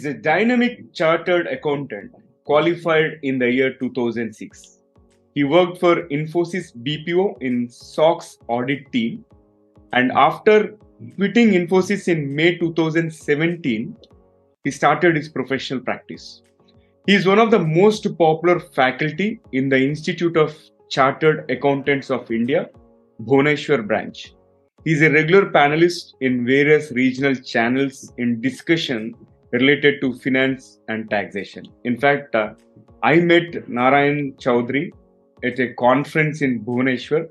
is a dynamic chartered accountant qualified in the year 2006. He worked for Infosys BPO in SOX audit team, and after quitting Infosys in May 2017, he started his professional practice. He is one of the most popular faculty in the Institute of Chartered Accountants of India, Bhubaneswar branch. He is a regular panelist in various regional channels in discussion related to finance and taxation. In fact, I met Narayan Chaudhary at a conference in Bhubaneswar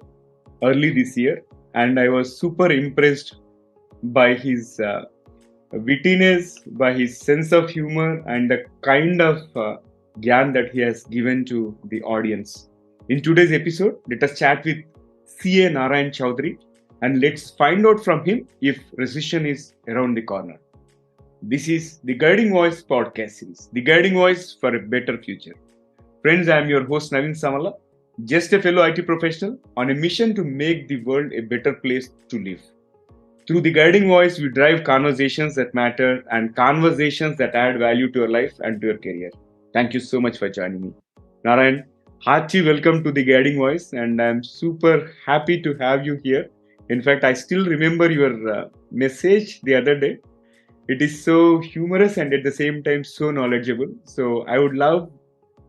early this year, and I was super impressed by his wittiness, by his sense of humor, and the kind of gyan that he has given to the audience. In today's episode, let us chat with CA Narayan Chaudhary and let's find out from him if recession is around the corner. This is the Guiding Voice podcast series, the Guiding Voice for a better future. Friends, I am your host Naveen Samala, just a fellow IT professional on a mission to make the world a better place to live. Through the Guiding Voice, we drive conversations that matter and conversations that add value to your life and to your career. Thank you so much for joining me. Narayan, hearty welcome to the Guiding Voice, and I'm super happy to have you here. In fact, I still remember your message the other day. It is so humorous and at the same time so knowledgeable. So I would love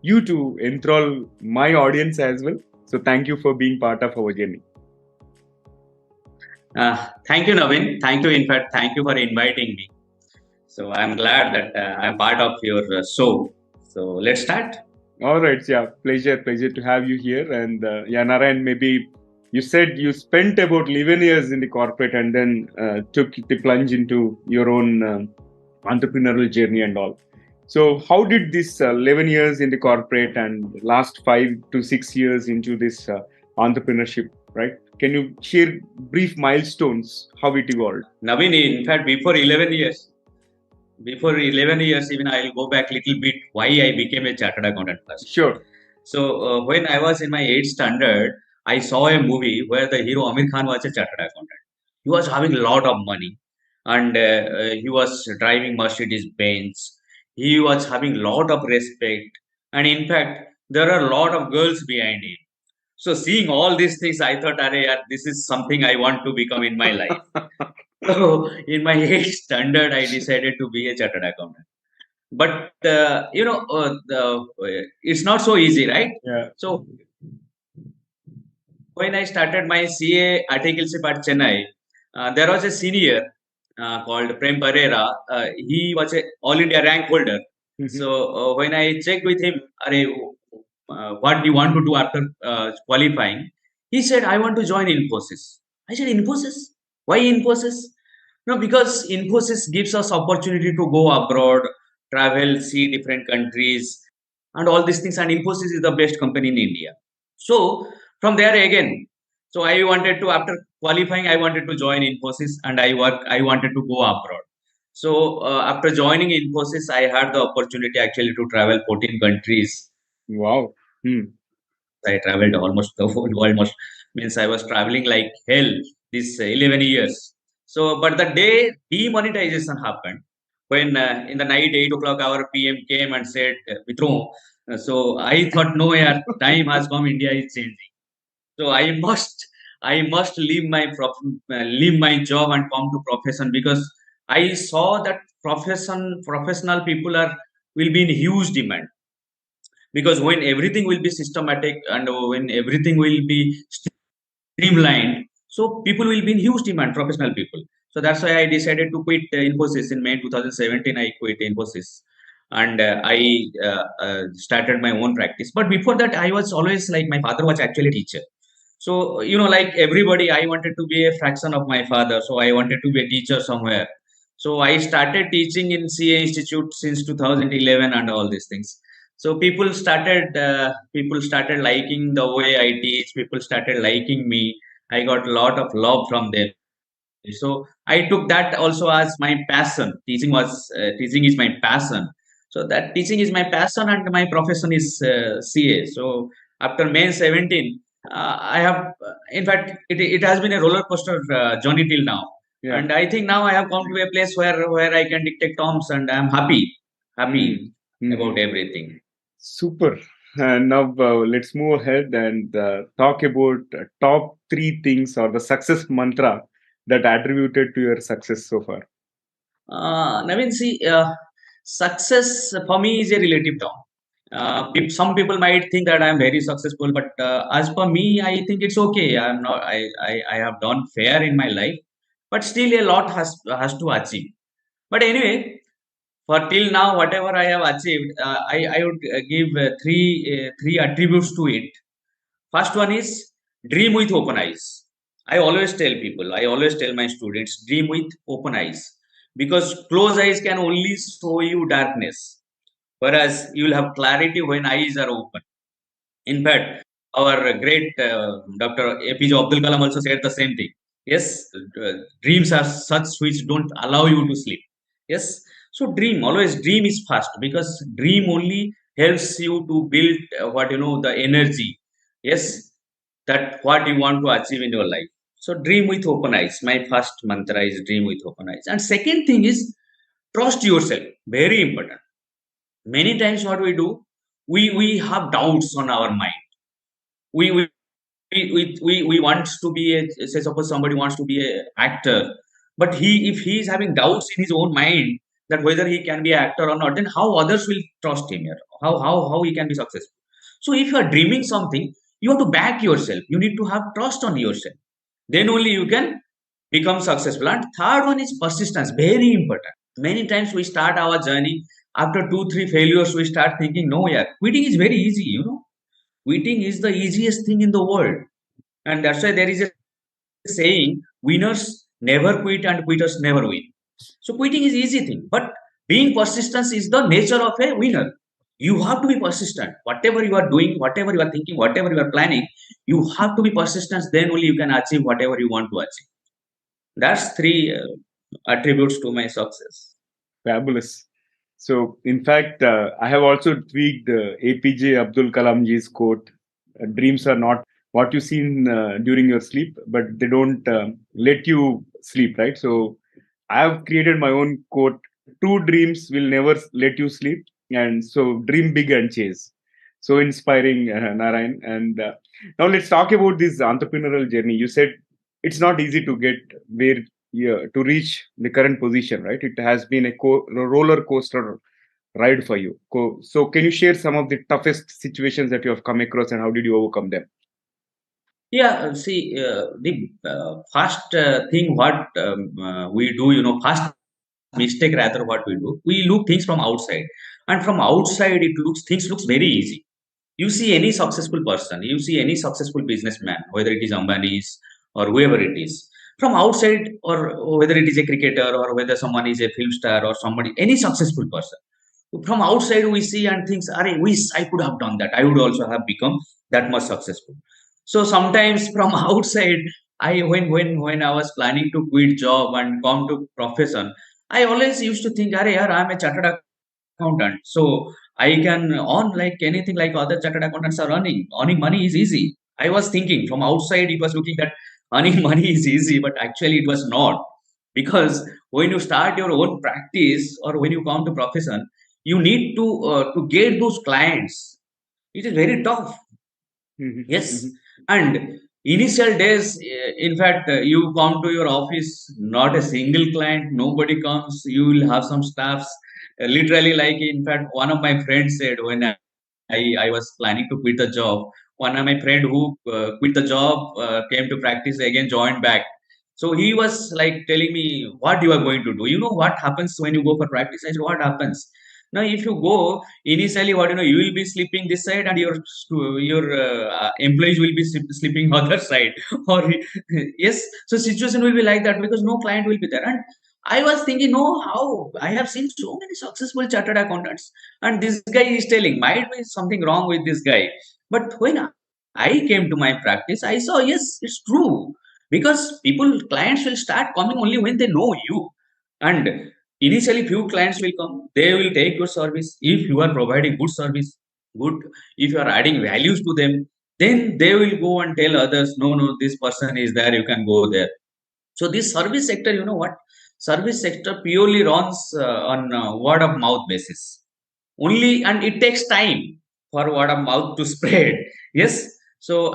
you to enthrall my audience as well. So thank you for being part of our journey. Thank you, Naveen. Thank you. In fact, thank you for inviting me. So I'm glad that I'm part of your show. So let's start. All right. Yeah. Pleasure to have you here. And Narayan, maybe you said you spent about 11 years in the corporate and then took the plunge into your own entrepreneurial journey and all. So how did this 11 years in the corporate and last 5 to 6 years into this entrepreneurship, right? Can you share brief milestones, how it evolved? Naveen, in fact, before 11 years, even I'll go back a little bit why I became a chartered accountant first. Sure. So when I was in my 8th standard, I saw a movie where the hero Amir Khan was a chartered accountant. He was having a lot of money and he was driving Mercedes Benz. He was having a lot of respect. And in fact, there are a lot of girls behind him. So seeing all these things, I thought, this is something I want to become in my life. So in my 8th standard, I decided to be a chartered accountant. But, it's not so easy, right? Yeah. So when I started my CA articleship at Chennai, there was a senior called Prem Pereira. He was a all India rank holder. Mhm. So when I checked with him, what do you want to do after qualifying? He said, I want to join Infosys. I said, Infosys? Why Infosys? No, because Infosys gives us opportunity to go abroad, travel, see different countries, and all these things. And Infosys is the best company in India. So from there again, so I wanted to, after qualifying, I wanted to join Infosys and I wanted to go abroad. So after joining Infosys, I had the opportunity actually to travel 14 countries. Wow. I traveled almost the whole world. Most means I was traveling like hell these 11 years. So, but the day demonetization happened, when in the night 8 o'clock our PM came and said, withdraw. So I thought, no, yeah, time has come. India is changing. So I must leave leave my job and come to profession, because I saw that professional people will be in huge demand, because when everything will be systematic and when everything will be streamlined, so people will be in huge demand, professional people. So that's why I decided to quit Infosys in May 2017. I quit Infosys and I started my own practice. But before that, I was always like, my father was actually a teacher. So, like everybody, I wanted to be a fraction of my father. So I wanted to be a teacher somewhere. So I started teaching in CA Institute since 2011 and all these things. So people started liking the way I teach. People started liking me. I got a lot of love from them. So I took that also as my passion. Teaching is my passion. So that teaching is my passion and my profession is CA. So after May 17, I have, in fact, it has been a roller coaster journey till now. Yeah. And I think now I have come to a place where I can dictate terms and I'm happy. happy about Mm-hmm. everything. Super. And now let's move ahead and talk about top three things or the success mantra that attributed to your success so far. Naveen, see, success for me is a relative term. Some people might think that I am very successful, but as for me, I think it's okay. I'm not. I have done fair in my life, but still a lot has to achieve. But anyway, for till now, whatever I have achieved, I would give three attributes to it. First one is dream with open eyes. I always tell people, I always tell my students, dream with open eyes because closed eyes can only show you darkness, whereas you will have clarity when eyes are open. In fact, our great Dr. APJ Abdul Kalam also said the same thing. Yes, dreams are such which don't allow you to sleep. Yes, so always dream is fast because dream only helps you to build what you know the energy. Yes, that what you want to achieve in your life. So dream with open eyes. My first mantra is dream with open eyes. And second thing is trust yourself. Very important. Many times what we do, we have doubts on our mind. We wants to be a, say suppose somebody wants to be a actor, but if he is having doubts in his own mind that whether he can be an actor or not, then how others will trust him here, how he can be successful. So if you are dreaming something, you have to back yourself, you need to have trust on yourself, then only you can become successful. And third one is persistence, very important. Many times we start our journey, after 2 3 failures we start thinking, no, yeah, quitting is very easy, you know. Quitting is the easiest thing in the world. And that's why there is a saying, winners never quit and quitters never win. So quitting is easy thing, but being persistent is the nature of a winner. You have to be persistent. Whatever you are doing, whatever you are thinking, whatever you are planning, you have to be persistent. Then only you can achieve whatever you want to achieve. That's three attributes to my success. Fabulous. So, in fact, I have also tweaked APJ Abdul Kalamji's quote: "Dreams are not what you see during your sleep, but they don't let you sleep." Right. So, I have created my own quote: "True dreams will never let you sleep," and so dream big and chase. So inspiring, Narayan. And now let's talk about this entrepreneurial journey. You said it's not easy to get where, yeah, to reach the current position, right? It has been a roller coaster ride for you. So, can you share some of the toughest situations that you have come across and how did you overcome them? Yeah, see, the first thing what we do, you know, first mistake rather what we look things from outside, and from outside it looks things looks very easy. You see any successful person, you see any successful businessman, whether it is Ambani's or whoever it is, from outside, or whether it is a cricketer or whether someone is a film star or somebody, any successful person. From outside we see and thinks, "Arey, wish I could have done that. I would also have become that much successful." So sometimes from outside, I when I was planning to quit job and come to profession, I always used to think, "Arey, yaar, I'm a chartered accountant, so I can earn like anything like other chartered accountants are earning. Earning money is easy." I was thinking from outside, it was looking that earning money is easy, but actually it was not. Because when you start your own practice or when you come to profession, you need to get those clients. It is very tough. Mhm, Yes, mhm. and initial days, in fact, you come to your office, not a single client, nobody comes. You will have some staffs. Literally, like in fact, one of my friends said when I was planning to quit the job. One of my friend who quit the job came to practice again, joined back. So he was like telling me what you are going to do. You know what happens when you go for practice? I said, what happens? Now, if you go initially, what you know, you will be sleeping this side, and your employees will be sleeping other side. Or yes, so situation will be like that because no client will be there. And I was thinking, no, how I have seen so many successful chartered accountants, and this guy is telling might be something wrong with this guy. But when I came to my practice, I saw yes, it's true because people clients will start coming only when they know you, and initially few clients will come. They will take your service if you are providing good service, good. If you are adding values to them, then they will go and tell others, no, no, this person is there, you can go there. So this service sector, you know what? Service sector purely runs on word of mouth basis. only, and it takes time for word of mouth to spread. Yes. So,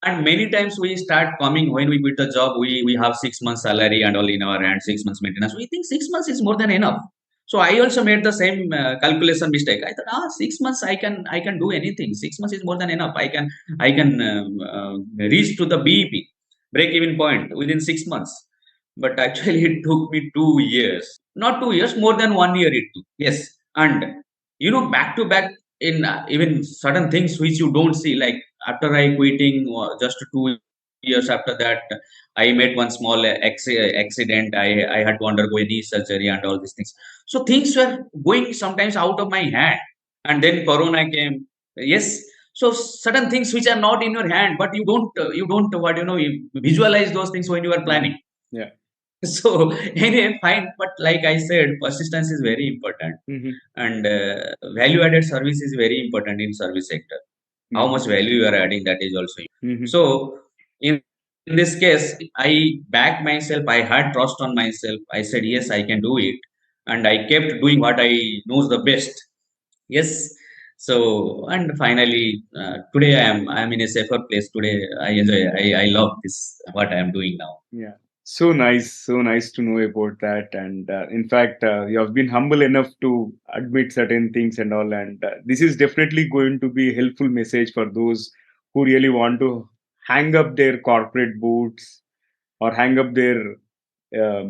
and many times we start coming when we quit the job, we have 6 months salary and all in our hand, 6 months maintenance. We think 6 months is more than enough. So I also made the same calculation mistake. I thought, 6 months I can do anything. 6 months is more than enough. I can reach to the BEP, break even point, within 6 months. But actually, it took me 2 years. Not 2 years, more than 1 year it took. Yes, and back to back in even certain things which you don't see, like after I quitting, just 2 years after that, I made one small accident. I had to undergo a knee surgery and all these things. So things were going sometimes out of my hand, and then Corona came. Yes, so certain things which are not in your hand, but you don't what you visualize those things when you are planning. Yeah. So anyway, fine. But like I said, persistence is very important, Mm-hmm. and value-added service is very important in service sector. How Mm-hmm. much value you are adding, that is also. Mm-hmm. So in this case, I backed myself. I had trust on myself. I said yes, I can do it, and I kept doing what I knows the best. Yes. So, and finally, today I am in a safer place. Today I enjoy. I love this what I am doing now. Yeah. So nice to know about that. And in fact, you have been humble enough to admit certain things and all. And this is definitely going to be a helpful message for those who really want to hang up their corporate boots or hang up their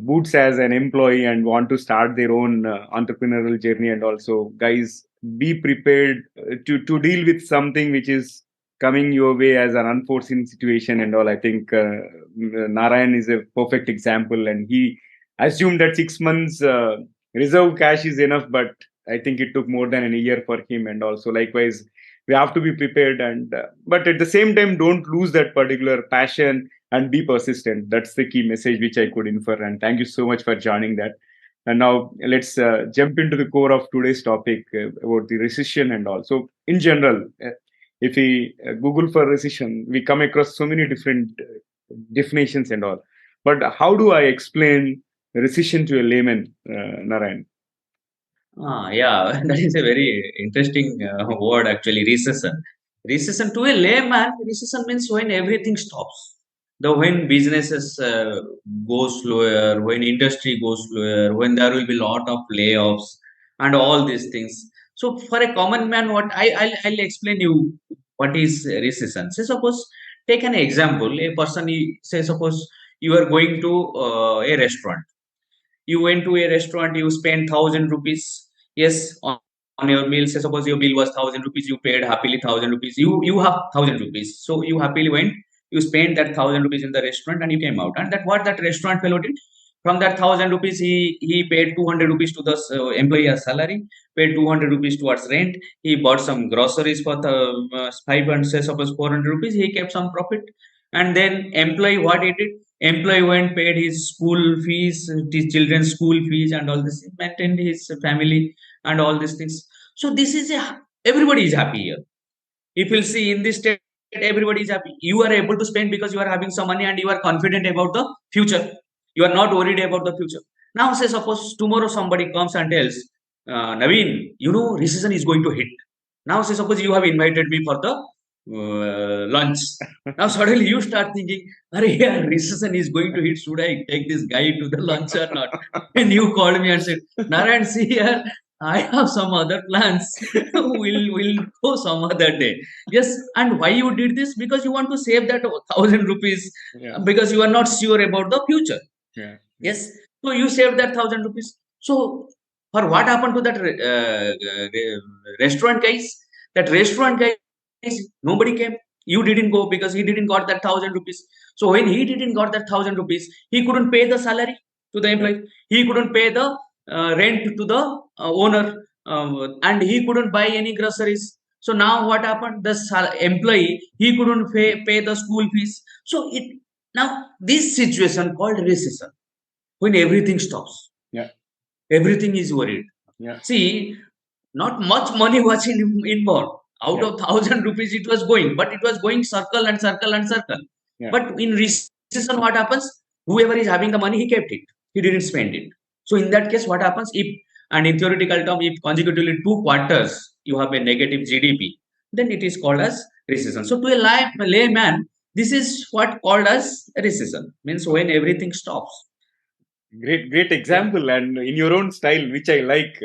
boots as an employee and want to start their own entrepreneurial journey. And also, guys, be prepared to deal with something which is coming your way as an unforeseen situation and all. I think Narayan is a perfect example, and he assumed that 6 months reserve cash is enough, but I think it took more than a year for him. And also, likewise, we have to be prepared, and but at the same time, don't lose that particular passion and be persistent. That's the key message which I could infer. And thank you so much for joining that. And now let's jump into the core of today's topic about the recession and all. So, in general, if we Google for recession, we come across so many different definitions and all. But how do I explain recession to a layman, Narayan? Yeah, that is a very interesting word actually, recession. Recession to a layman, recession means when everything stops. The when businesses go slower, when industry goes slower, when there will be lot of layoffs and all these things. So for a common man, what I'll explain you what is recession. Say suppose take an example. A person, say suppose you are going to a restaurant. You went to a restaurant, you spent 1,000 rupees. Yes, on your meal. Say suppose your bill was 1,000 rupees, you paid happily 1,000 rupees. You have 1,000 rupees, so you happily went, you spent that 1,000 rupees in the restaurant, and you came out. And that what that restaurant fellow did, from that 1,000 rupees, he paid 200 rupees to the employee as salary, paid 200 rupees towards rent. He bought some groceries for the 500, say suppose 400 rupees. He kept some profit. And then employee, what he did, employee went, paid his school fees, his children's school fees and all this, maintained his family and all these things. So this is a, everybody is happy here. If you'll see in this state, everybody is happy. You are able to spend because you are having some money and you are confident about the future. You are not worried about the future. Now say suppose tomorrow somebody comes and tells, Naveen, recession is going to hit. Now say suppose you have invited me for the lunch. Now suddenly you start thinking, "Arey, yeah, recession is going to hit. Should I take this guy to the lunch or not?" And you called me and said, "Narayan, see here, I have some other plans. we'll go some other day." Yes, and why you did this? Because you want to save that 1,000 rupees, Yeah. because you are not sure about the future. Yeah. Yes, so you saved that 1,000 rupees. So for what happened to that restaurant guys? That restaurant guys, nobody came. You didn't go because he didn't got that 1,000 rupees. So when he didn't got that 1,000 rupees, he couldn't pay the salary to the employee. He couldn't pay the rent to the owner, and he couldn't buy any groceries. So now what happened? The employee, he couldn't pay the school fees. So it now this situation called recession, when everything stops, Yeah. everything is worried. Yeah. See, not much money was involved. Out Yeah. of 1,000 rupees, it was going, but it was going circle and circle and circle. Yeah. But in recession, what happens? Whoever is having the money, he kept it. He didn't spend it. So in that case, what happens if And in theoretical term, if consecutively 2 quarters you have a negative GDP, then it is called as recession. So to a layman, this is what called as a recession. Means when everything stops. Great example, and in your own style, which I like,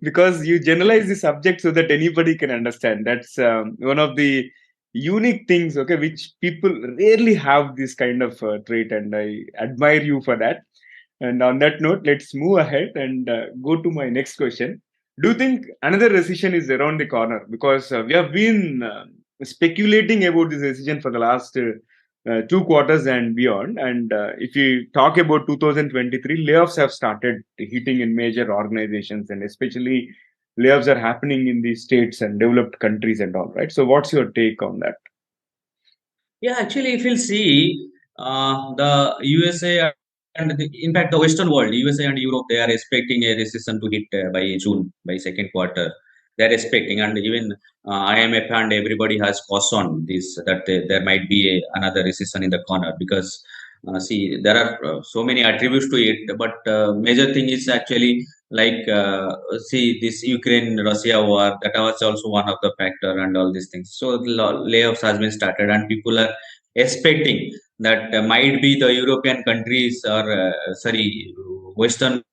because you generalize the subject so that anybody can understand. That's one of the unique things, okay, which people rarely have this kind of trait, and I admire you for that. And on that note, let's move ahead and go to my next question. Do you think another recession is around the corner? Because we have been speculating about this recession for the last 2 quarters and beyond. And if you talk about 2023, layoffs have started hitting in major organizations, and especially layoffs are happening in the states and developed countries and all, right? So, what's your take on that? Yeah, actually, if you'll see the USA and in fact the Western world, USA and Europe, they are expecting a recession to hit by June, by second quarter. They are expecting, and even IMF and everybody has cautioned this that there might be another recession in the corner because see there are so many attributes to it, but major thing is actually like see this Ukraine Russia war, that was also one of the factor and all these things. So layoffs has been started and people are expecting that might be the European countries or sorry Western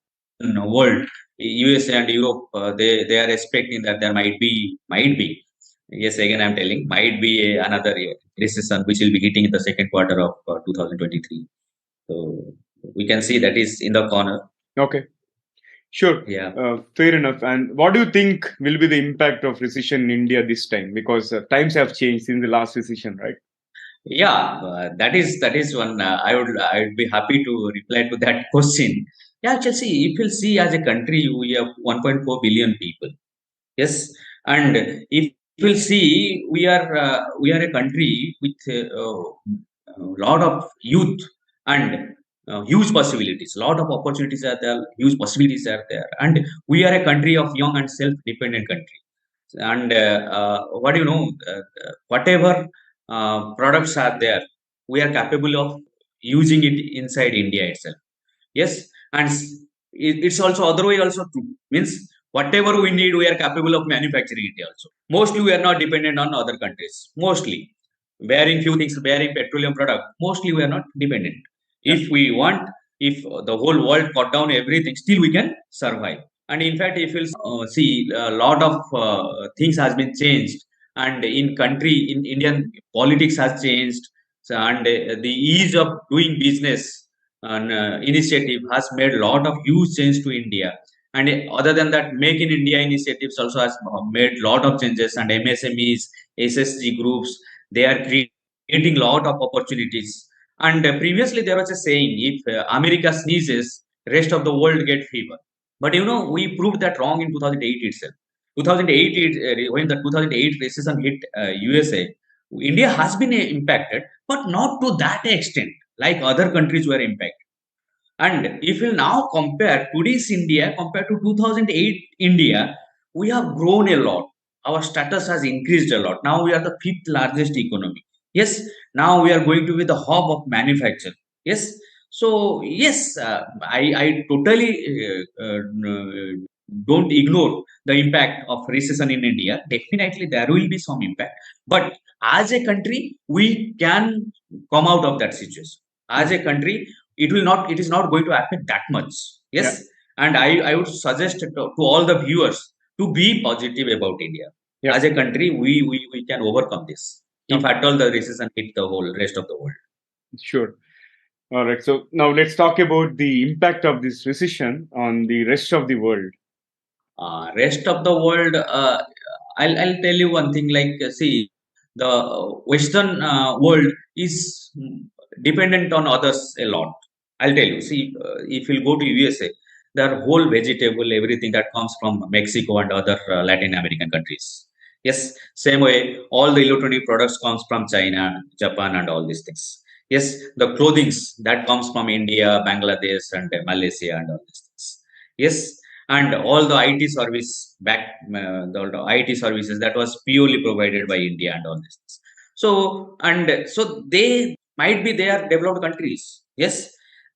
world, USA and Europe, they are expecting that there might be, yes, again I'm telling, might be another recession which will be hitting in the second quarter of 2023. So we can see that is in the corner. Okay, sure. Yeah. Fair enough. And what do you think will be the impact of recession in India this time? Because times have changed since the last recession, right? Yeah, that is one. I would be happy to reply to that question. Yeah, actually, see, if you see as a country, we have 1.4 billion people. Yes, and if we'll see, we are a country with a lot of youth and huge possibilities. A lot of opportunities are there, huge possibilities are there, and we are a country of young and self-dependent country. And what do you know? Whatever products are there, we are capable of using it inside India itself. Yes, and it's also other way also true. Means whatever we need, we are capable of manufacturing it also. Mostly, we are not dependent on other countries. Mostly, bearing few things, bearing petroleum product. Mostly, we are not dependent. Yeah. If we want, if the whole world cut down everything, still we can survive. And in fact, if you'll see, a lot of things has been changed, and in country, in Indian politics has changed, so, and the ease of doing business and initiative has made a lot of huge change to India. And other than that, Make in India initiatives also has made lot of changes, and MSMEs, SSG groups, they are creating lot of opportunities. And previously there was a saying, if America sneezes, rest of the world get fever. But we proved that wrong in 2008 itself. 2008, when the 2008 recession hit USA, India has been impacted, but not to that extent like other countries were impacted. And if you now compare today's India compared to 2008 India, we have grown a lot. Our status has increased a lot. Now we are the fifth largest economy. Yes, now we are going to be the hub of manufacture. Yes, so yes, I totally don't ignore the impact of recession in India. Definitely, there will be some impact, but as a country, we can come out of that situation. As a country, it is not going to affect that much. Yeah. Yes, and I would suggest to all the viewers to be positive about India. Yeah. As a country, we can overcome this if Okay. at all the recession hit the whole rest of the world. Sure. All right. So now let's talk about the impact of this recession on the rest of the world. Rest of the world, I'll tell you one thing. Like, see, the Western world is dependent on others a lot. I'll tell you. See, if you go to USA, their whole vegetable, everything that comes from Mexico and other Latin American countries. Yes, same way, all the electronic products comes from China, Japan, and all these things. Yes, the clothings that comes from India, Bangladesh, and Malaysia, and all these things. Yes, and all the IT service back, the IT services that was purely provided by India and all this. So and so they might be, they are developed countries. Yes,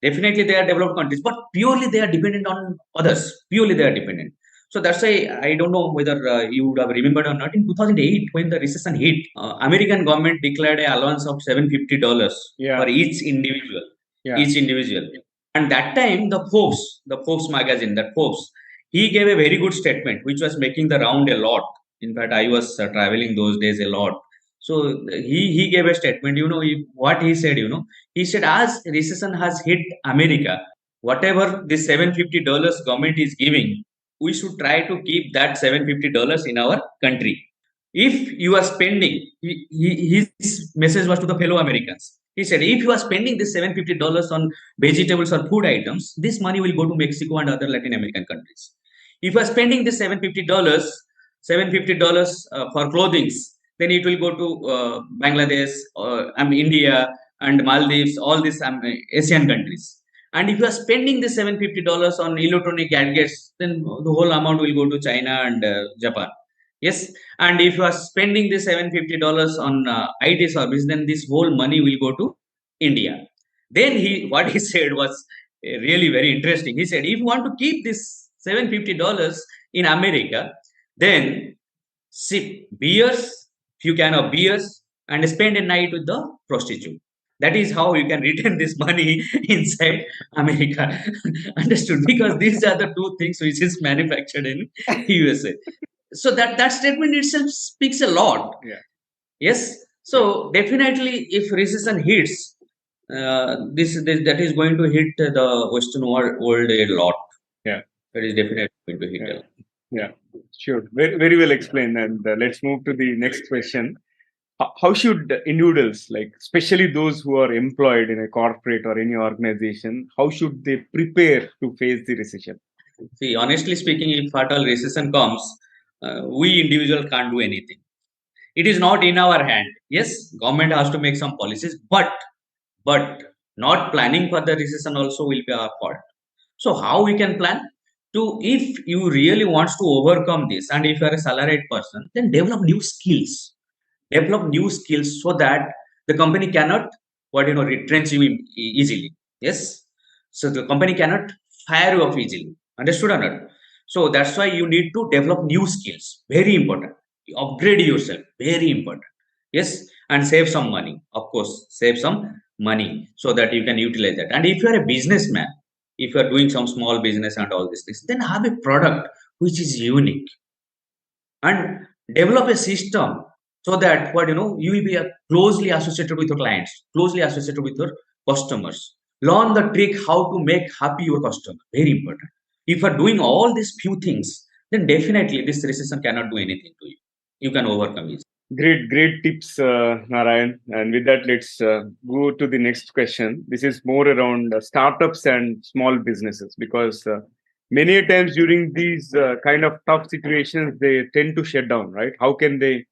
Definitely they are developed countries, but purely they are dependent on others. Purely they are dependent. So that's why I don't know whether you would have remembered or not. In 2008, when the recession hit, American government declared a allowance of $750 for Yeah. each individual. Yeah. Each individual. And that time, the Forbes magazine, that Forbes, he gave a very good statement, which was making the round a lot. In fact, I was traveling those days a lot. So he gave a statement. What he said. He said, as recession has hit America, whatever this $750 government is giving, we should try to keep that $750 in our country. If you are spending, his message was to the fellow Americans. He said, if you are spending this $750 on vegetables or food items, this money will go to Mexico and other Latin American countries. If you are spending this $750 for clothing, then it will go to Bangladesh, India, and Maldives, all these Asian countries. And if you are spending this $750 on electronic gadgets, then the whole amount will go to China and Japan. Yes, and if you are spending this $750 on IT service, then this whole money will go to India. Then what he said was really very interesting. He said, if you want to keep this $750 in America, then sip beers, few can of beers, and spend a night with the prostitute. That is how you can return this money inside America. Understood? Because these are the two things which is manufactured in USA. So that statement itself speaks a lot. Yeah. Yes. So definitely, if recession hits, this that is going to hit the Western world a lot. Yeah. That is definitely going to hit a Yeah. lot. Yeah. Sure. Very, very well explained. And let's move to the next question. How should individuals, like especially those who are employed in a corporate or any organization, how should they prepare to face the recession? See, honestly speaking, if at all recession comes, we individual can't do anything. It is not in our hand. Yes, government has to make some policies, but not planning for the recession also will be our fault. So how we can plan? To, if you really wants to overcome this, and if you are a salaried person, then develop new skills. Develop new skills so that the company cannot retrench you easily. Yes, so the company cannot fire you off easily. Understood or not? So that's why you need to develop new skills. Very important. Upgrade yourself. Very important. Yes, and save some money. Of course, save some money so that you can utilize that. And if you are a businessman, if you are doing some small business and all these things, then have a product which is unique and develop a system so that you will be closely associated with your clients, closely associated with your customers. Learn the trick how to make happy your customer. Very important. If you are doing all these few things, then definitely this recession cannot do anything to you. You can overcome it. Great, great tips, Narayan. And with that, let's go to the next question. This is more around startups and small businesses because many a times during these kind of tough situations, they tend to shut down, right? How can they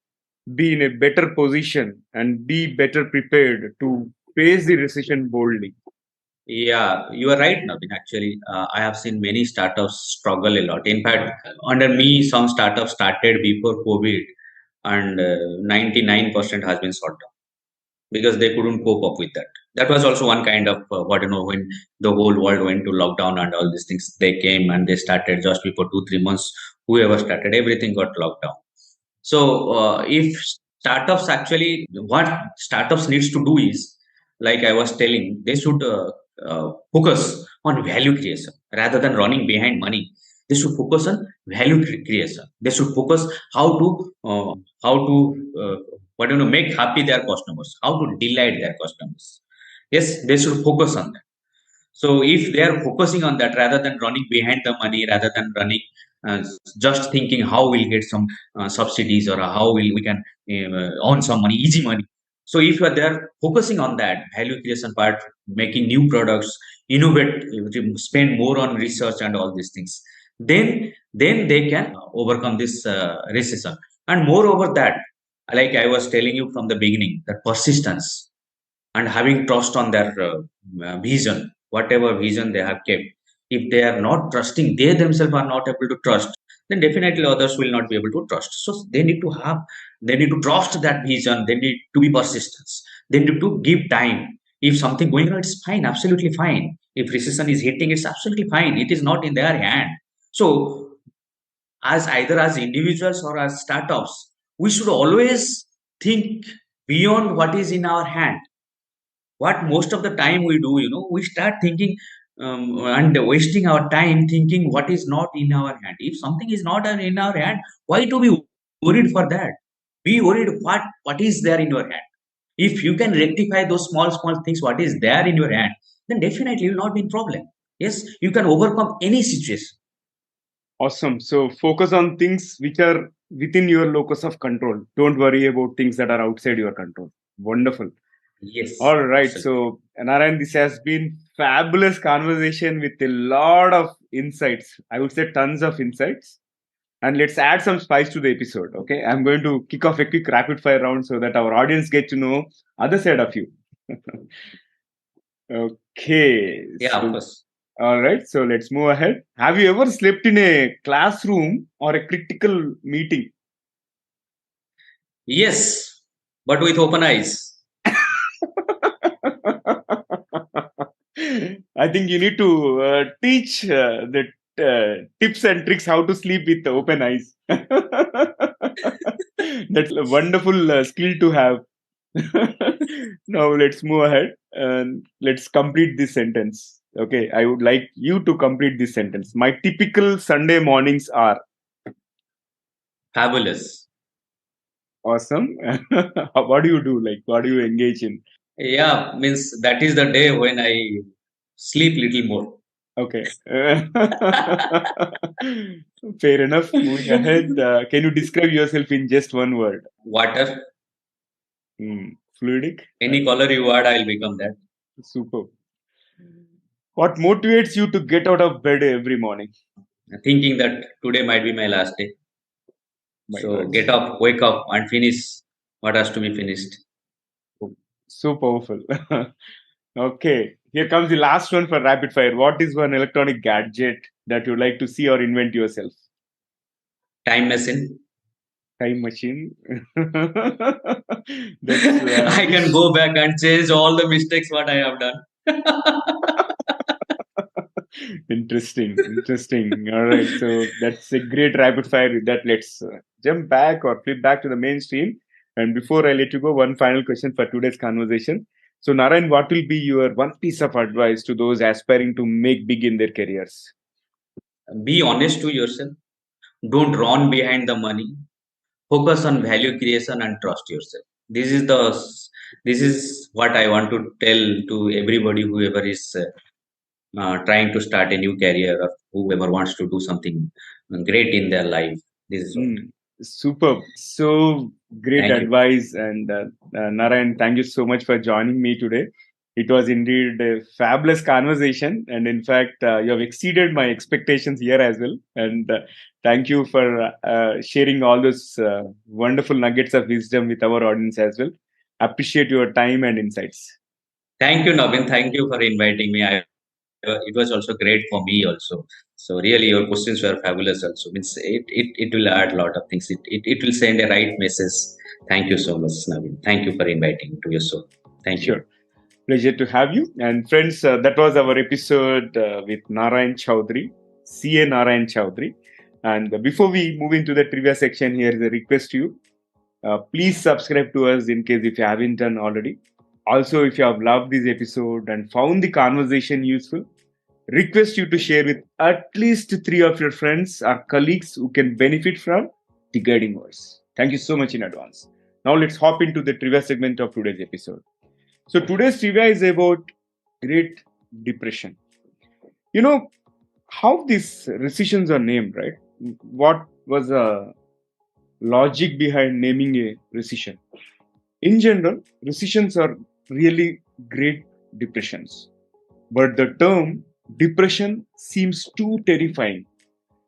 be in a better position and be better prepared to face the recession boldly? Yeah, you are right, Navin. Actually, I have seen many startups struggle a lot. In fact, under me, some startups started before COVID, and 99% has been shut down because they couldn't cope up with that. That was also one kind of when the whole world went to lockdown and all these things. They came and they started just before 2 3 months. Whoever started, everything got locked down. So if startups actually, what startups needs to do is, like I was telling, they should focus on value creation rather than running behind money. They should focus on value creation. They should focus how to make happy their customers, how to delight their customers. Yes, they should focus on that. So if they are focusing on that rather than running behind the money, rather than running uh, just thinking how we'll get some subsidies or how we can earn some money, easy money. So if you are there focusing on that value creation part, making new products, innovate, spend more on research and all these things, then they can overcome this recession. And moreover that, like I was telling you from the beginning, that persistence and having trust on their vision, whatever vision they have kept. If they are not trusting, they themselves are not able to trust, then definitely others will not be able to trust. So they need to trust that vision. They need to be persistent. They need to give time. If something going on, it's fine, absolutely fine. If recession is hitting, it's absolutely fine. It is not in their hand. So, as either as individuals or as startups, we should always think beyond what is in our hand. What most of the time we do, we start thinking and wasting our time thinking what is not in our hand. If something is not in our hand, why to be worried for that? Be worried what is there in your hand. If you can rectify those small things, what is there in your hand, then definitely you will not be in problem. Yes, you can overcome any situation. Awesome. So focus on things which are within your locus of control. Don't worry about things that are outside your control. Wonderful. Yes, All right. absolutely. So, Narayan, this has been fabulous conversation with a lot of insights. I would say tons of insights. And let's add some spice to the episode. Okay. I'm going to kick off a quick rapid fire round so that our audience get to know other side of you. Okay. Yeah, of So, course. all right. So let's move ahead. Have you ever slept in a classroom or a critical meeting? Yes, but with open eyes. I think you need to teach the tips and tricks how to sleep with open eyes. That's a wonderful skill to have. Now let's move ahead and let's complete this sentence. Okay, I would like you to complete this sentence. My typical Sunday mornings are Fabulous. awesome. What do you do? Like, what do you engage in? Yeah, means that is the day when I sleep little more. Okay. Fair enough. Moving ahead, can you describe yourself in just one word? Water, Fluidic. any color you add, I'll become that. Super. What motivates you to get out of bed every morning? Thinking that today might be my last day. My So God, get up, wake up, and finish what has to be finished. so powerful. Okay, here comes the last one for rapid fire. What is one electronic gadget that you like to see or invent yourself? Time machine. Time machine. That's I can go back and change all the mistakes what I have done. interesting. Interesting. All right. So that's a great rapid fire. With that, let's jump back or flip back to the mainstream. And before I let you go, one final question for today's conversation. So, Narayan, what will be your one piece of advice to those aspiring to make big in their careers? Be honest to yourself. Don't run behind the money. Focus on value creation and trust yourself. This is what I want to tell to everybody whoever is trying to start a new career or whoever wants to do something great in their life. This is what. Superb. So great Thank you. advice. And Narayan, thank you so much for joining me today. It was indeed a fabulous conversation. And in fact, you have exceeded my expectations here as well. And thank you for sharing all those wonderful nuggets of wisdom with our audience as well. Appreciate your time and insights. Thank you, Navin. Thank you for inviting me. It was also great for me also. So really, your questions were fabulous also. Means it will add a lot of things. It will send a right message. Thank you so much, Navin. Thank you for inviting me to your show. Thank you. Sure. Pleasure to have you. And friends, that was our episode with Narayan Chowdhury, CA Narayan Chowdhury. And before we move into the trivia section, here is a request to you. Please subscribe to us in case if you haven't done already. Also, if you have loved this episode and found the conversation useful, request you to share with at least three of your friends or colleagues who can benefit from the guiding voice. Thank you so much in advance. Now let's hop into the trivia segment of today's episode. So today's trivia is about Great Depression. You know how these recessions are named, right? What was the logic behind naming a recession? In general, recessions are really great depressions. But the term depression seems too terrifying.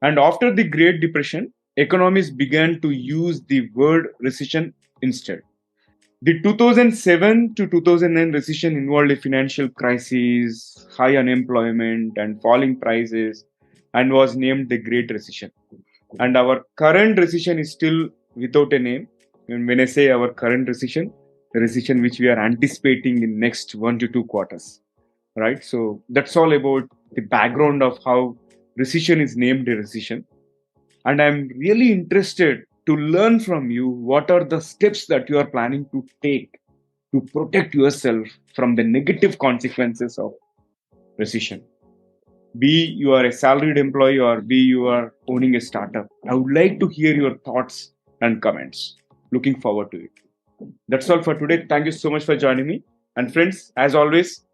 And after the Great Depression, economists began to use the word recession instead. The 2007 to 2009 recession involved a financial crisis, high unemployment, and falling prices, and was named the Great Recession. And our current recession is still without a name. And when I say our current recession, the recession which we are anticipating in next 1 to 2 quarters. right? So that's all about the background of how recession is named a recession. And I'm really interested to learn from you what are the steps that you are planning to take to protect yourself from the negative consequences of recession. Be you are a salaried employee or be you are owning a startup. I would like to hear your thoughts and comments. Looking forward to it. That's all for today. Thank you so much for joining me. And friends, as always,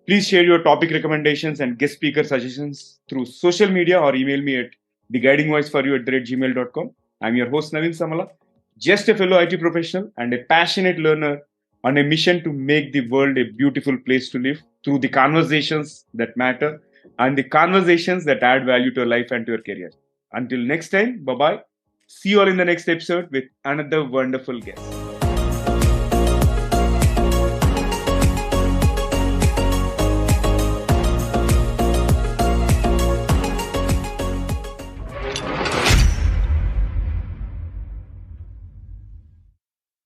please share your topic recommendations and guest speaker suggestions through social media or email me at theguidingvoiceforyou@gmail.com. I'm your host, Naveen Samala, just a fellow IT professional and a passionate learner on a mission to make the world a beautiful place to live through the conversations that matter and the conversations that add value to your life and to your career. Until next time, bye bye. See you all in the next episode with another wonderful guest.